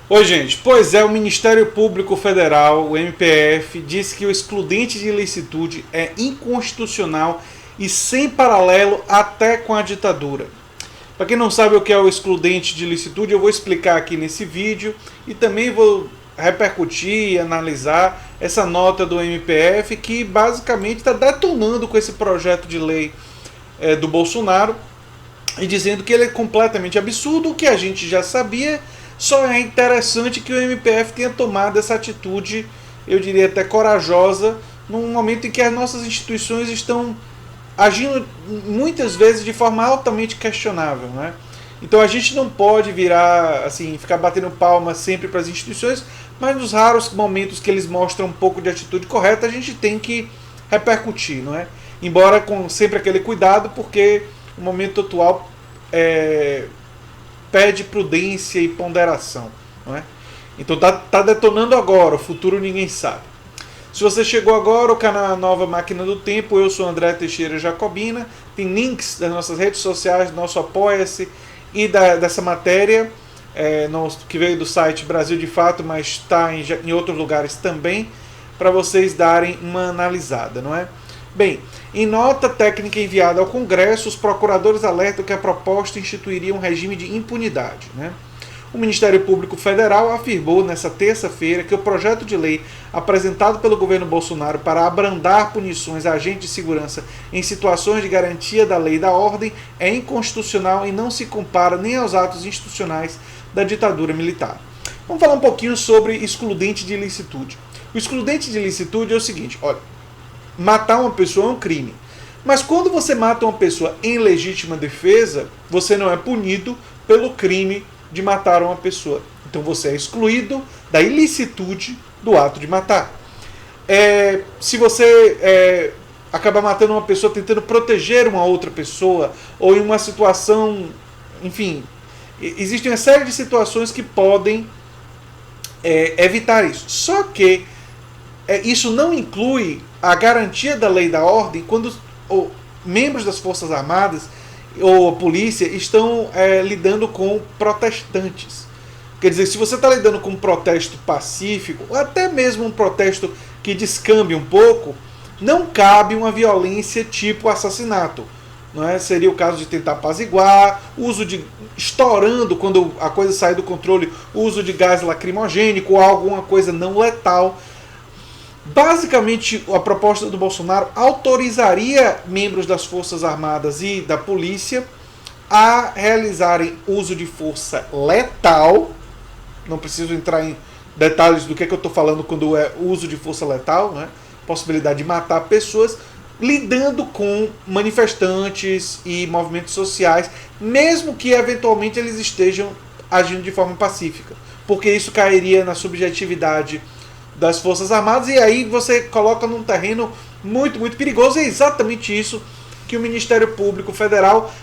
Oi, gente. Pois é, o Ministério Público Federal, o MPF, disse que o excludente de ilicitude é inconstitucional e sem paralelo até com a ditadura. Para quem não sabe o que é o excludente de ilicitude, eu vou explicar aqui nesse vídeo e também vou repercutir e analisar essa nota do MPF que basicamente está detonando com esse projeto de lei do Bolsonaro e dizendo que ele é completamente absurdo, o que a gente já sabia. Só é interessante que o MPF tenha tomado essa atitude, eu diria até corajosa, num momento em que as nossas instituições estão agindo muitas vezes de forma altamente questionável, né? Então a gente não pode virar, assim, ficar batendo palma sempre para as instituições, mas nos raros momentos que eles mostram um pouco de atitude correta, a gente tem que repercutir, não é? Embora com sempre aquele cuidado, porque o momento atual pede prudência e ponderação, não é? Então tá detonando agora, o futuro ninguém sabe. Se você chegou agora, o canal Nova Máquina do Tempo, eu sou André Teixeira Jacobina, tem links das nossas redes sociais, do nosso Apoia-se e dessa matéria, que veio do site Brasil de Fato, mas está em outros lugares também, para vocês darem uma analisada, não é? Bem, em nota técnica enviada ao Congresso, os procuradores alertam que a proposta instituiria um regime de impunidade, né? O Ministério Público Federal afirmou nesta terça-feira que o projeto de lei apresentado pelo governo Bolsonaro para abrandar punições a agentes de segurança em situações de garantia da lei e da ordem é inconstitucional e não se compara nem aos atos institucionais da ditadura militar. Vamos falar um pouquinho sobre excludente de ilicitude. O excludente de ilicitude é o seguinte, olha, matar uma pessoa é um crime. Mas quando você mata uma pessoa em legítima defesa, você não é punido pelo crime de matar uma pessoa. Então você é excluído da ilicitude do ato de matar. Se você acaba matando uma pessoa tentando proteger uma outra pessoa, ou em uma situação, enfim, existem uma série de situações que podem evitar isso. Só que isso não inclui a garantia da lei e da ordem quando membros das Forças Armadas ou a polícia estão lidando com protestantes. Quer dizer, se você está lidando com um protesto pacífico, ou até mesmo um protesto que descambe um pouco, não cabe uma violência tipo assassinato. Não é? Seria o caso de tentar apaziguar, uso de estourando quando a coisa sai do controle, uso de gás lacrimogênico ou alguma coisa não letal. Basicamente, a proposta do Bolsonaro autorizaria membros das Forças Armadas e da polícia a realizarem uso de força letal. Não preciso entrar em detalhes do que eu estou falando quando é uso de força letal, né? Possibilidade de matar pessoas, lidando com manifestantes e movimentos sociais, mesmo que eventualmente eles estejam agindo de forma pacífica, porque isso cairia na subjetividade das Forças Armadas, e aí você coloca num terreno muito, muito perigoso. É exatamente isso que o Ministério Público Federal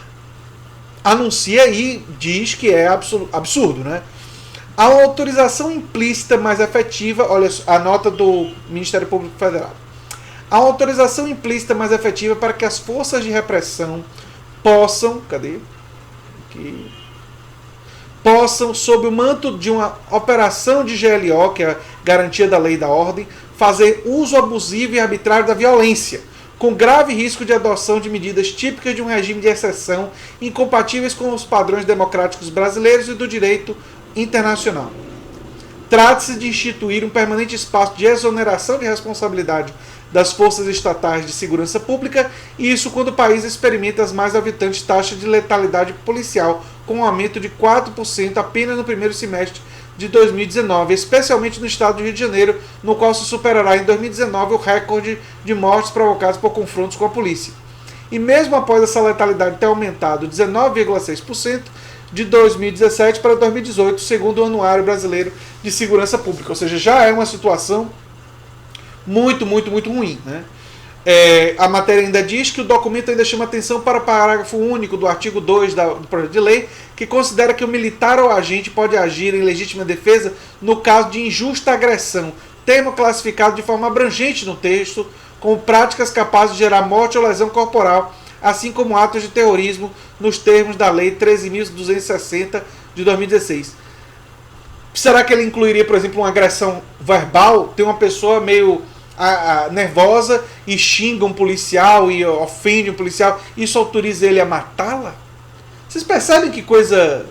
anuncia e diz que é absurdo, né? A autorização implícita mais efetiva, olha a nota do Ministério Público Federal. A autorização implícita mais efetiva para que as forças de repressão possam, sob o manto de uma operação de GLO, que é a garantia da lei e da ordem, fazer uso abusivo e arbitrário da violência, com grave risco de adoção de medidas típicas de um regime de exceção incompatíveis com os padrões democráticos brasileiros e do direito internacional. Trata-se de instituir um permanente espaço de exoneração de responsabilidade das forças estatais de segurança pública, e isso quando o país experimenta as mais exorbitantes taxas de letalidade policial, com um aumento de 4% apenas no primeiro semestre de 2019, especialmente no estado do Rio de Janeiro, no qual se superará em 2019 o recorde de mortes provocadas por confrontos com a polícia. E mesmo após essa letalidade ter aumentado 19,6% de 2017 para 2018, segundo o Anuário Brasileiro de Segurança Pública, ou seja, já é uma situação muito, muito, muito ruim, né? A matéria ainda diz que o documento ainda chama atenção para o parágrafo único do artigo 2 do projeto de lei, que considera que o militar ou agente pode agir em legítima defesa no caso de injusta agressão, termo classificado de forma abrangente no texto, como práticas capazes de gerar morte ou lesão corporal, assim como atos de terrorismo, nos termos da Lei 13.260 de 2016. Será que ele incluiria, por exemplo, uma agressão verbal? Tem uma pessoa meio nervosa e xinga um policial e ofende um policial, isso autoriza ele a matá-la? Vocês percebem que coisa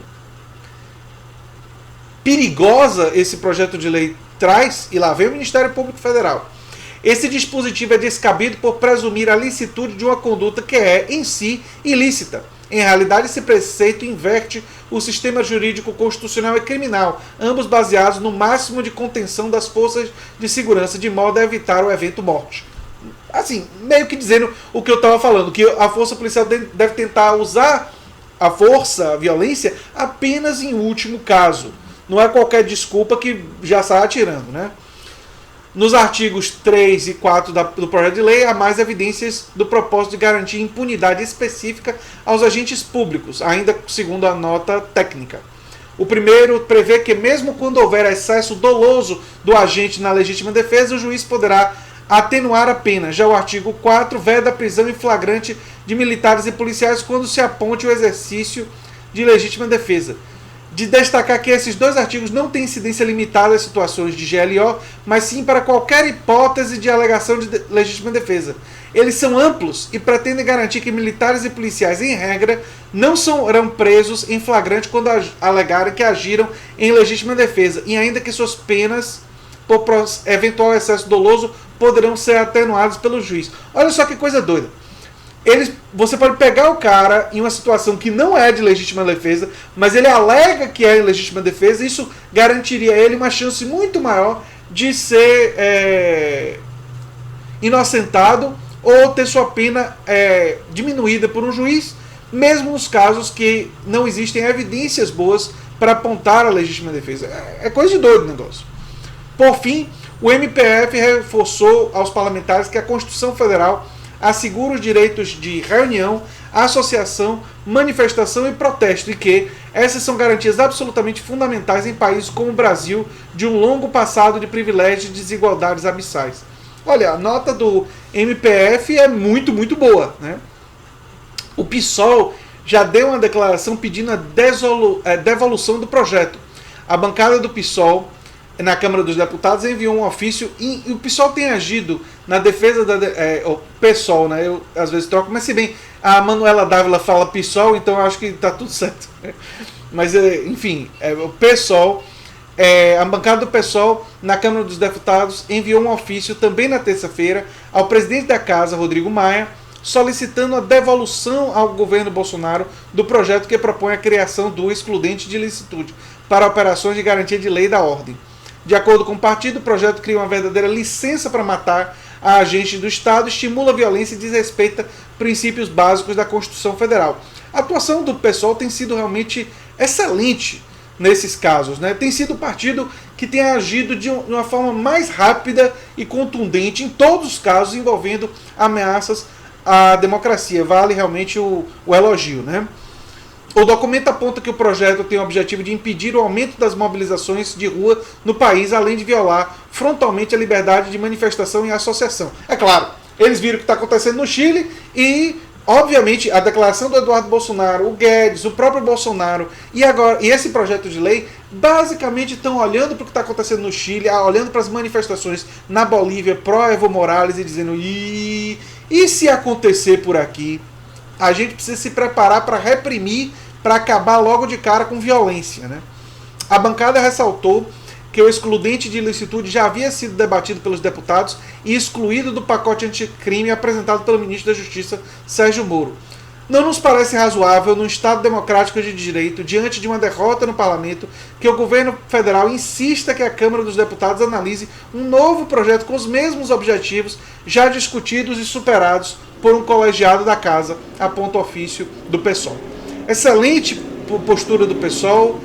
perigosa esse projeto de lei traz? E lá vem o Ministério Público Federal. Esse dispositivo é descabido por presumir a licitude de uma conduta que é, em si, ilícita. Em realidade, esse preceito inverte o sistema jurídico constitucional e criminal, ambos baseados no máximo de contenção das forças de segurança, de modo a evitar o evento morte. Assim, meio que dizendo o que eu estava falando, que a força policial deve tentar usar a força, a violência, apenas em último caso. Não é qualquer desculpa que já sai atirando, né? Nos artigos 3 e 4 do projeto de lei, há mais evidências do propósito de garantir impunidade específica aos agentes públicos, ainda segundo a nota técnica. O primeiro prevê que, mesmo quando houver excesso doloso do agente na legítima defesa, o juiz poderá atenuar a pena. Já o artigo 4 veda a prisão em flagrante de militares e policiais quando se aponte o exercício de legítima defesa. De destacar que esses dois artigos não têm incidência limitada às situações de GLO, mas sim para qualquer hipótese de alegação de legítima defesa. Eles são amplos e pretendem garantir que militares e policiais, em regra, não serão presos em flagrante quando alegarem que agiram em legítima defesa, e ainda que suas penas, por eventual excesso doloso, poderão ser atenuadas pelo juiz. Olha só que coisa doida. Você pode pegar o cara em uma situação que não é de legítima defesa, mas ele alega que é em legítima defesa, e isso garantiria a ele uma chance muito maior de ser inocentado ou ter sua pena diminuída por um juiz, mesmo nos casos que não existem evidências boas para apontar a legítima defesa. É coisa de doido o negócio. Por fim, o MPF reforçou aos parlamentares que a Constituição Federal assegura os direitos de reunião, associação, manifestação e protesto, e que essas são garantias absolutamente fundamentais em países como o Brasil, de um longo passado de privilégios e desigualdades abissais. Olha, a nota do MPF é muito, muito boa, né? O PSOL já deu uma declaração pedindo a devolução do projeto. A bancada do PSOL na Câmara dos Deputados enviou um ofício e o PSOL tem agido na defesa o PSOL, né? Eu às vezes troco, mas se bem a Manuela Dávila fala PSOL, então eu acho que está tudo certo. Mas enfim, o PSOL, a bancada do PSOL na Câmara dos Deputados enviou um ofício também na terça-feira ao presidente da Casa, Rodrigo Maia, solicitando a devolução ao governo Bolsonaro do projeto que propõe a criação do excludente de licitude para operações de garantia de lei e da ordem. De acordo com o partido, o projeto cria uma verdadeira licença para matar a agente do Estado, estimula a violência e desrespeita princípios básicos da Constituição Federal. A atuação do PSOL tem sido realmente excelente nesses casos, né? Tem sido o partido que tem agido de uma forma mais rápida e contundente em todos os casos envolvendo ameaças à democracia. Vale realmente o elogio, né? O documento aponta que o projeto tem o objetivo de impedir o aumento das mobilizações de rua no país, além de violar frontalmente a liberdade de manifestação e associação. É claro, eles viram o que está acontecendo no Chile e, obviamente, a declaração do Eduardo Bolsonaro, o Guedes, o próprio Bolsonaro e esse projeto de lei basicamente estão olhando para o que está acontecendo no Chile, olhando para as manifestações na Bolívia pró-Evo Morales e dizendo: e se acontecer por aqui? A gente precisa se preparar para reprimir, para acabar logo de cara com violência, né? A bancada ressaltou que o excludente de ilicitude já havia sido debatido pelos deputados e excluído do pacote anticrime apresentado pelo ministro da Justiça, Sérgio Moro. Não nos parece razoável, num Estado democrático de direito, diante de uma derrota no parlamento, que o governo federal insista que a Câmara dos Deputados analise um novo projeto com os mesmos objetivos já discutidos e superados por um colegiado da Casa, aponta o ofício do PSOL. Excelente postura do PSOL,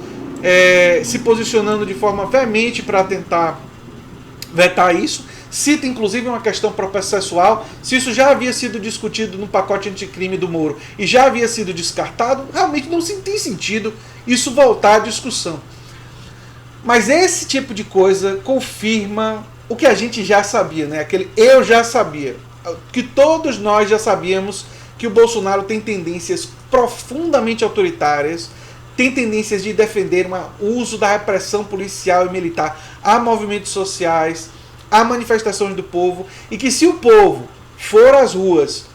se posicionando de forma veemente para tentar vetar isso. Cita inclusive uma questão processual. Se isso já havia sido discutido no pacote anticrime do Moro e já havia sido descartado, realmente não tem sentido isso voltar à discussão. Mas esse tipo de coisa confirma o que a gente já sabia, né? Aquele eu já sabia. Que todos nós já sabíamos que o Bolsonaro tem tendências profundamente autoritárias, tem tendências de defender o uso da repressão policial e militar a movimentos sociais, a manifestações do povo, e que se o povo for às ruas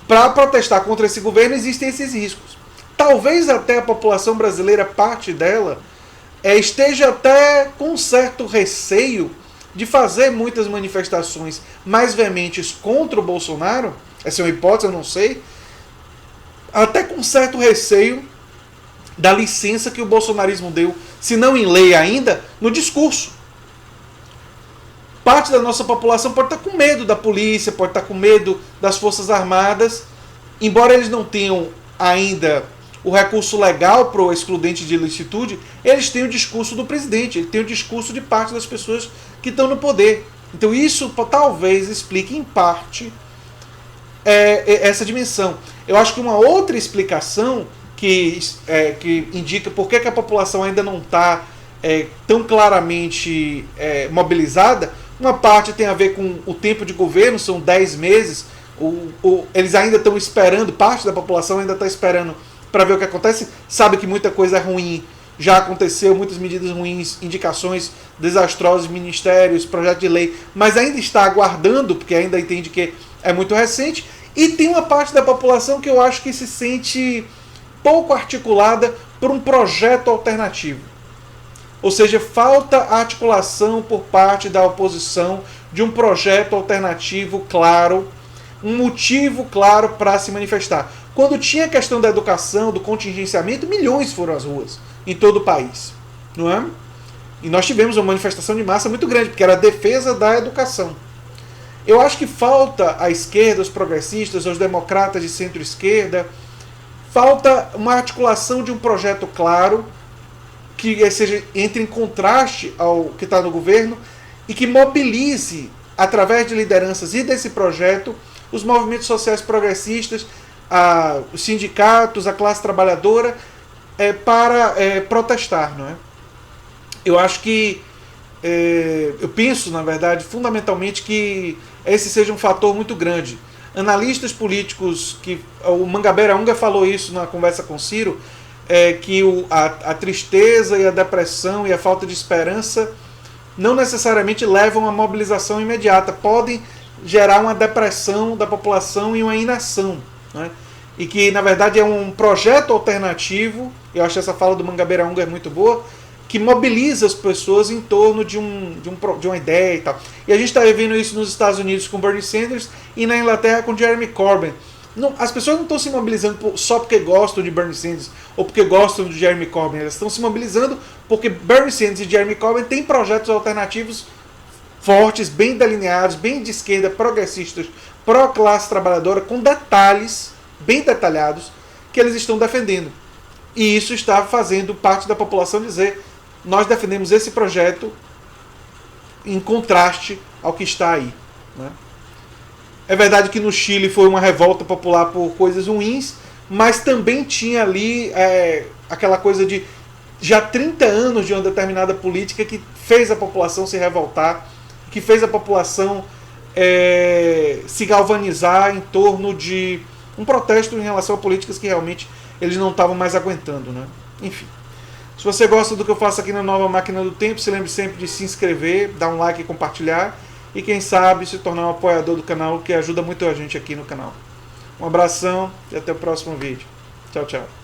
para protestar contra esse governo, existem esses riscos. Talvez até a população brasileira, parte dela, esteja até com certo receio de fazer muitas manifestações mais veementes contra o Bolsonaro, essa é uma hipótese, eu não sei, até com certo receio da licença que o bolsonarismo deu, se não em lei ainda, no discurso. Parte da nossa população pode estar com medo da polícia, pode estar com medo das Forças Armadas, embora eles não tenham ainda o recurso legal para o excludente de ilicitude, eles têm o discurso do presidente, ele tem o discurso de parte das pessoas que estão no poder. Então isso talvez explique em parte essa dimensão. Eu acho que uma outra explicação que indica por que a população ainda não está tão claramente mobilizada, uma parte tem a ver com o tempo de governo, são 10 meses, eles ainda estão esperando, parte da população ainda está esperando para ver o que acontece, sabe que muita coisa ruim já aconteceu, muitas medidas ruins, indicações desastrosas, ministérios, projeto de lei, mas ainda está aguardando, porque ainda entende que é muito recente, e tem uma parte da população que eu acho que se sente pouco articulada por um projeto alternativo. Ou seja, falta articulação por parte da oposição de um projeto alternativo claro, um motivo claro para se manifestar. Quando tinha a questão da educação, do contingenciamento, milhões foram às ruas em todo o país, não é? E nós tivemos uma manifestação de massa muito grande, porque era a defesa da educação. Eu acho que falta à esquerda, aos progressistas, aos democratas de centro-esquerda, falta uma articulação de um projeto claro, que entre em contraste ao que está no governo e que mobilize, através de lideranças e desse projeto, os movimentos sociais progressistas, os sindicatos, a classe trabalhadora, para protestar, não é? Eu acho que, eu penso, na verdade, fundamentalmente que esse seja um fator muito grande. Analistas políticos, o Mangabeira Unger falou isso na conversa com Ciro, que a tristeza e a depressão e a falta de esperança não necessariamente levam à mobilização imediata, podem gerar uma depressão da população e uma inação, né? E que na verdade é um projeto alternativo, eu acho essa fala do Mangabeira Unger muito boa, que mobiliza as pessoas em torno de uma ideia e tal. E a gente está vendo isso nos Estados Unidos com Bernie Sanders e na Inglaterra com Jeremy Corbyn. Não, as pessoas não estão se mobilizando só porque gostam de Bernie Sanders ou porque gostam de Jeremy Corbyn. Elas estão se mobilizando porque Bernie Sanders e Jeremy Corbyn têm projetos alternativos fortes, bem delineados, bem de esquerda, progressistas, pró-classe trabalhadora, com detalhes bem detalhados que eles estão defendendo. E isso está fazendo parte da população dizer: nós defendemos esse projeto em contraste ao que está aí, né? É verdade que no Chile foi uma revolta popular por coisas ruins, mas também tinha ali aquela coisa de já 30 anos de uma determinada política que fez a população se revoltar, que fez a população se galvanizar em torno de um protesto em relação a políticas que realmente eles não estavam mais aguentando, né? Enfim. Se você gosta do que eu faço aqui na Nova Máquina do Tempo, se lembre sempre de se inscrever, dar um like e compartilhar. E quem sabe se tornar um apoiador do canal, que ajuda muito a gente aqui no canal. Um abração e até o próximo vídeo. Tchau, tchau.